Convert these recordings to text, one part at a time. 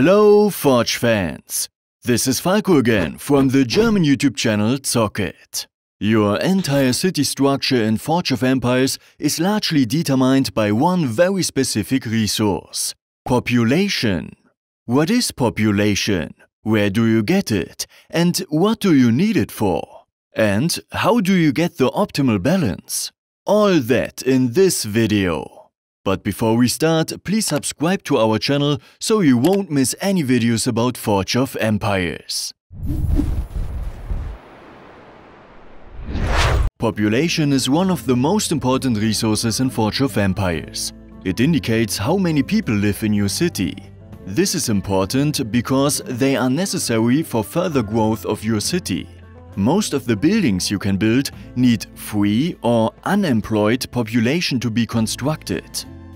Hello Forge fans! This is Falco again from the German YouTube channel Zockit. Your entire city structure in Forge of Empires is largely determined by one very specific resource: population. What is population? Where do you get it? And what do you need it for? And how do you get the optimal balance? All that in this video. But before we start, please subscribe to our channel so you won't miss any videos about Forge of Empires. Population is one of the most important resources in Forge of Empires. It indicates how many people live in your city. This is important because they are necessary for further growth of your city. Most of the buildings you can build need free or unemployed population to be constructed.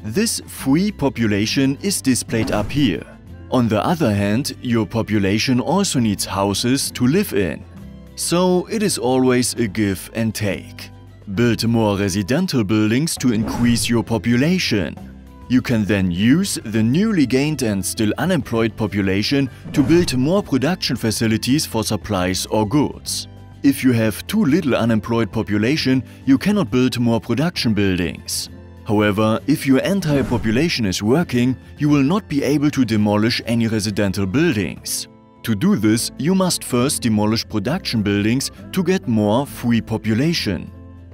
This free population is displayed up here. On the other hand, your population also needs houses to live in. So it is always a give and take. Build more residential buildings to increase your population. You can then use the newly gained and still unemployed population to build more production facilities for supplies or goods. If you have too little unemployed population, you cannot build more production buildings. However, if your entire population is working, you will not be able to demolish any residential buildings. To do this, you must first demolish production buildings to get more free population.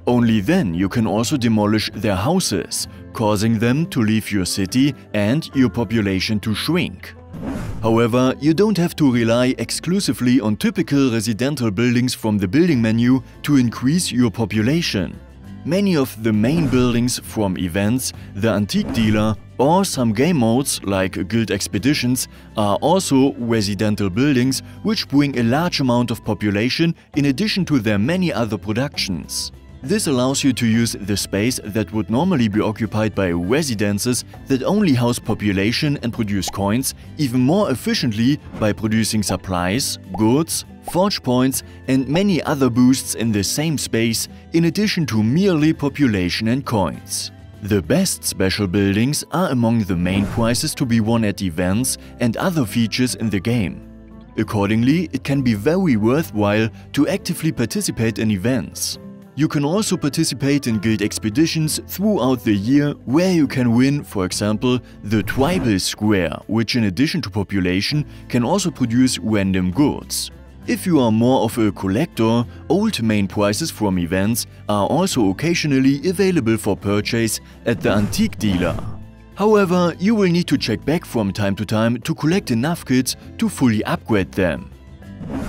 Only then you can also demolish their houses, causing them to leave your city and your population to shrink. However, you don't have to rely exclusively on typical residential buildings from the building menu to increase your population. Many of the main buildings from events, the Antique Dealer, or some game modes like Guild Expeditions are also residential buildings which bring a large amount of population in addition to their many other productions. This allows you to use the space that would normally be occupied by residences that only house population and produce coins even more efficiently by producing supplies, goods, forge points and many other boosts in the same space in addition to merely population and coins. The best special buildings are among the main prizes to be won at events and other features in the game. Accordingly, it can be very worthwhile to actively participate in events. You can also participate in guild expeditions throughout the year where you can win, for example, the Tribal Square, which in addition to population can also produce random goods. If you are more of a collector, old main prizes from events are also occasionally available for purchase at the Antique Dealer. However, you will need to check back from time to time to collect enough kits to fully upgrade them.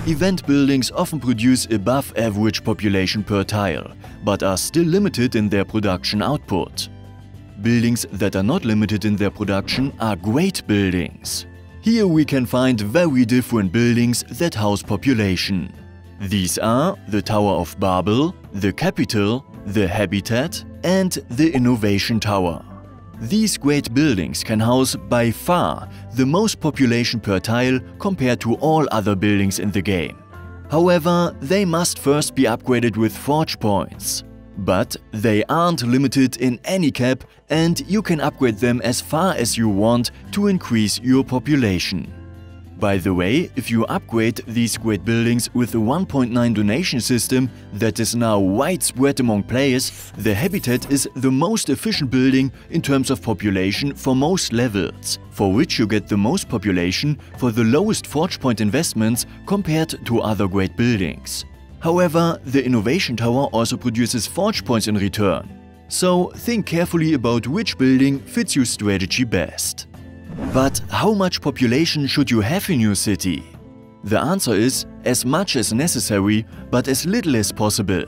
Event buildings often produce above average population per tile, but are still limited in their production output. Buildings that are not limited in their production are great buildings. Here we can find very different buildings that house population. These are the Tower of Babel, the Capital, the Habitat and the Innovation Tower. These great buildings can house by far the most population per tile compared to all other buildings in the game. However, they must first be upgraded with forge points. But they aren't limited in any cap and you can upgrade them as far as you want to increase your population. By the way, if you upgrade these great buildings with a 1.9 donation system that is now widespread among players, the Habitat is the most efficient building in terms of population for most levels, for which you get the most population for the lowest forge point investments compared to other great buildings. However, the Innovation Tower also produces forge points in return. So think carefully about which building fits your strategy best. But how much population should you have in your city? The answer is as much as necessary, but as little as possible.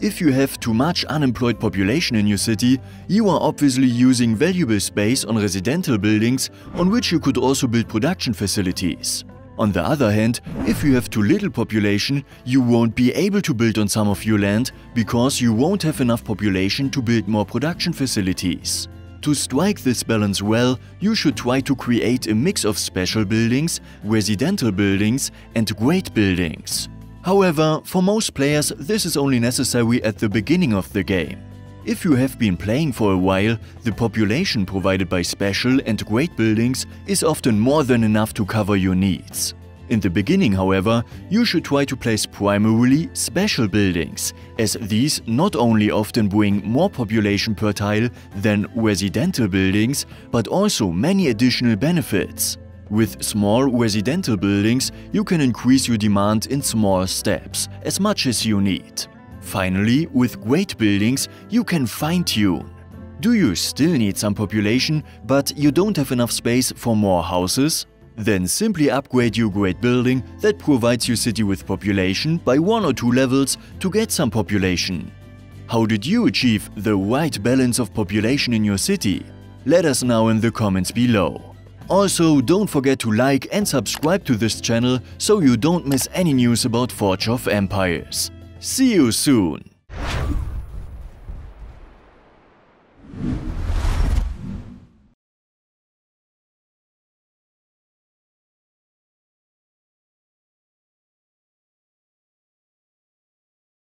If you have too much unemployed population in your city, you are obviously using valuable space on residential buildings on which you could also build production facilities. On the other hand, if you have too little population, you won't be able to build on some of your land because you won't have enough population to build more production facilities. To strike this balance well, you should try to create a mix of special buildings, residential buildings and great buildings. However, for most players this is only necessary at the beginning of the game. If you have been playing for a while, the population provided by special and great buildings is often more than enough to cover your needs. In the beginning, however, you should try to place primarily special buildings, as these not only often bring more population per tile than residential buildings, but also many additional benefits. With small residential buildings, you can increase your demand in small steps, as much as you need. Finally, with great buildings, you can fine-tune. Do you still need some population, but you don't have enough space for more houses? Then simply upgrade your great building that provides your city with population by 1 or 2 levels to get some population. How did you achieve the right balance of population in your city? Let us know in the comments below. Also, don't forget to like and subscribe to this channel so you don't miss any news about Forge of Empires. See you soon!